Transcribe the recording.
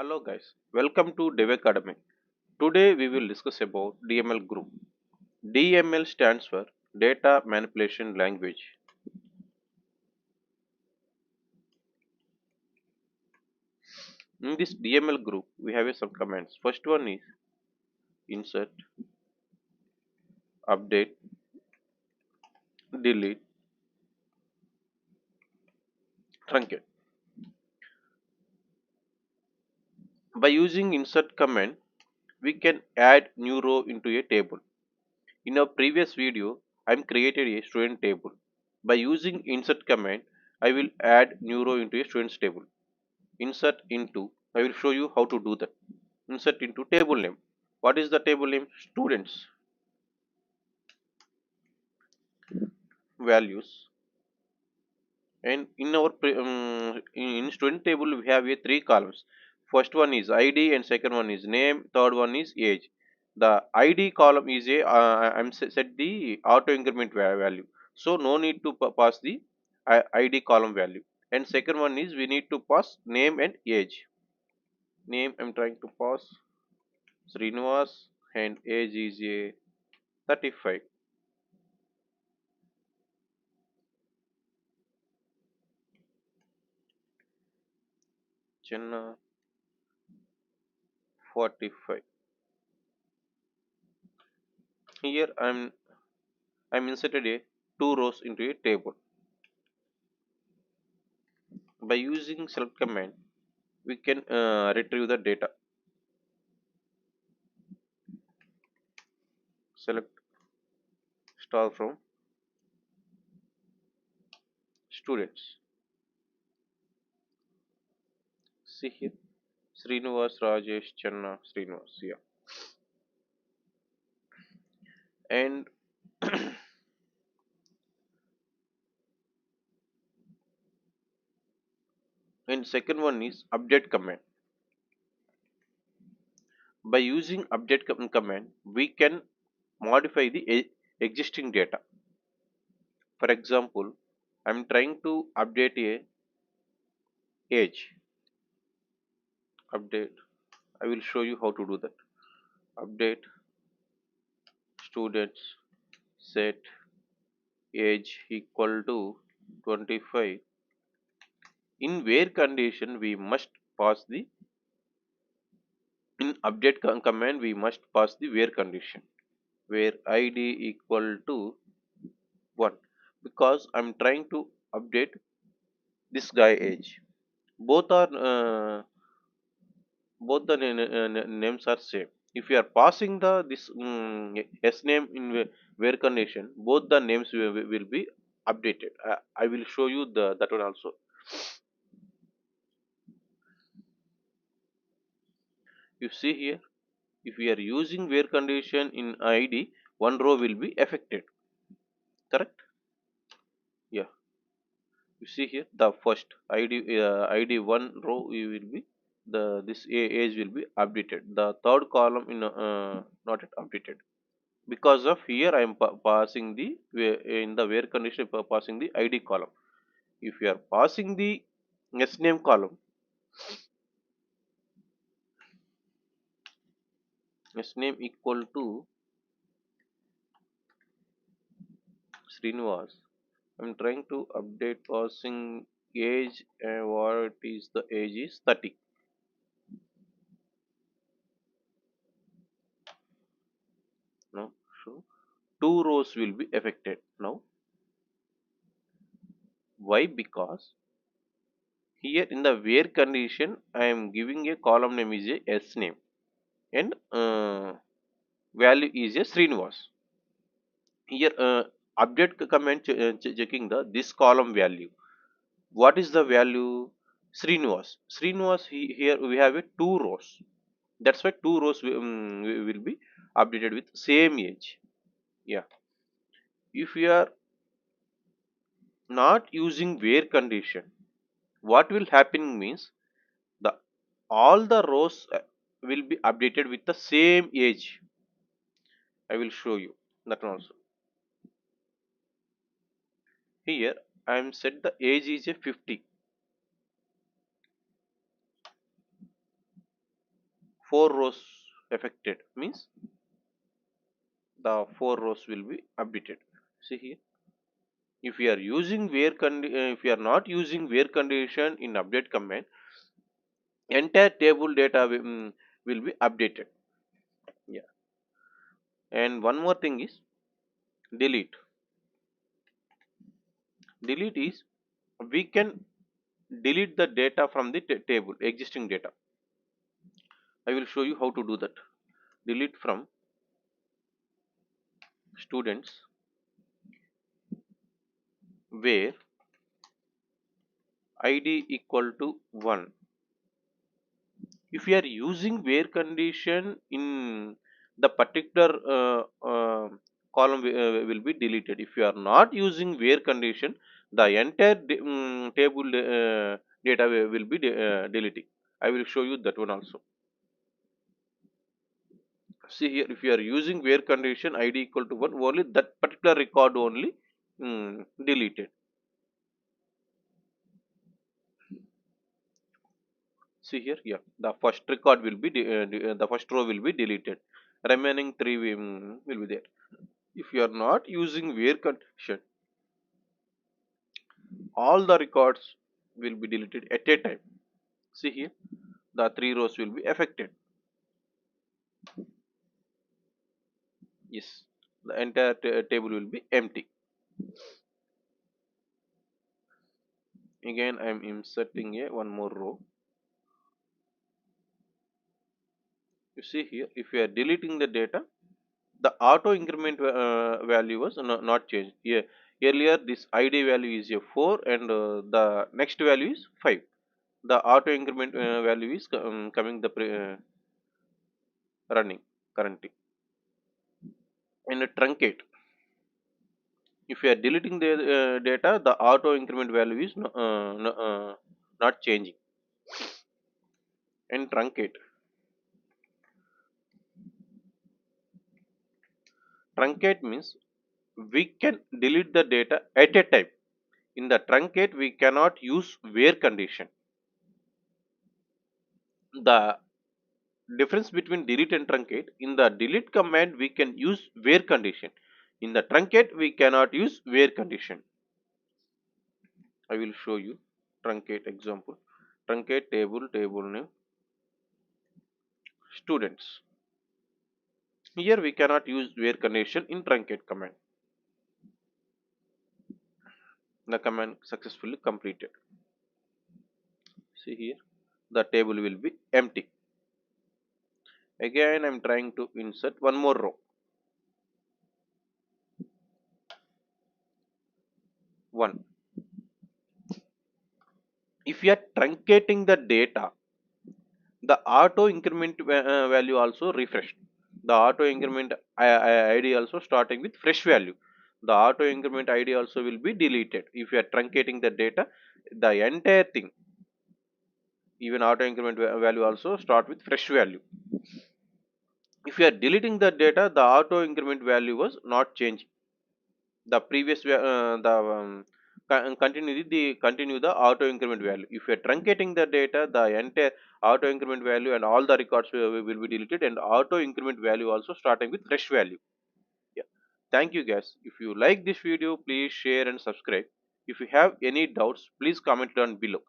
Hello guys, welcome to Dev Academy. Today we will discuss about DML group. DML stands for Data Manipulation Language. In this DML group, we have some commands. First one is insert, update, delete, truncate. By using insert command, we can add new row into a table. In our previous video, I created a student table. By using insert command, I will add new row into a students table. Insert into, I will show you how to do that. Insert into table name. What is the table name? Students. Values. And in our in student table we have a three columns. First one is id and second one is name, third one is age. The id column is a set the auto increment value, so no need to pass the id column value. And second one is we need to pass name and age. Name I'm trying to pass Srinivas, and age is a 35. Chenna 45. Here I'm inserted a two rows into a table. By using select command, we can retrieve the data. Select star from students. See here, Srinivas, Rajesh, Channa, Srinivas. Yeah, and and second one is update command. By using update command, we can modify the existing data. For example, I'm trying to update a age. Update. I will show you how to do that. Update students, set age equal to 25. In where condition we must pass the, in update command we must pass the where condition, where id equal to 1, because I'm trying to update this guy age. Both are both the names are same. If you are passing the this s name in where condition, both the names will be updated. I will show you the that one also. You see here, if we are using where condition in id, one row will be affected. Correct? Yeah. You see here, the first id one row will be the this age will be updated. The third column in not yet updated, because of here I am passing the in the where condition passing the id column. If you are passing the s name column, s name equal to Srinivas. I'm trying to update passing age, and what is the age is 30. Now, so two rows will be affected. Now, why? Because here in the where condition, I am giving a column name is a s name, and value is a Srinivas. Here, update command checking the this column value. What is the value? Srinivas. Srinivas, here we have a two rows. That's why two rows will be updated with same age. Yeah. If you are not using where condition, what will happen means the all the rows will be updated with the same age. I will show you that one also. Here I am set the age is a 50. four rows affected means the four rows will be updated. See here, if you are using if you are not using where condition in update command, entire table data will be updated. Yeah, and one more thing is delete. Delete is we can delete the data from the table, existing data. I will show you how to do that. Delete from students where id equal to 1. If you are using where condition in the particular column will be deleted. If you are not using where condition, the entire table data will be deleting. I will show you that one also. See here, if you are using where condition id equal to 1, only that particular record only deleted. See here, yeah, the first record will be the first row will be deleted. Remaining three will be there. If you are not using where condition, all the records will be deleted at a time. See here, the three rows will be affected. Yes, the entire table will be empty. Again, I am inserting a one more row. You see here, if you are deleting the data, the auto increment value was not changed. Yeah, earlier this id value is a 4 and the next value is 5. The auto increment value is coming the running currently. And truncate, if you are deleting the data, the auto increment value is not changing. And truncate means we can delete the data at a time. In the truncate we cannot use where condition. The difference between delete and truncate, in the delete command we can use where condition. In the truncate we cannot use where condition. I will show you truncate example. Truncate table name students. Here we cannot use where condition in truncate command. The command successfully completed. See here, the table will be empty. Again I am trying to insert one more row. 1. If you are truncating the data, the auto increment value also refreshed. The auto increment id also starting with fresh value. The auto increment id also will be deleted. If you are truncating the data, the entire thing, even auto increment value also start with fresh value. If you are deleting the data, the auto increment value was not changing. The previous the continue the auto increment value. If you are truncating the data, the entire auto increment value and all the records will be deleted, and auto increment value also starting with fresh value. Yeah, thank you guys. If you like this video, please share and subscribe. If you have any doubts, please comment down below.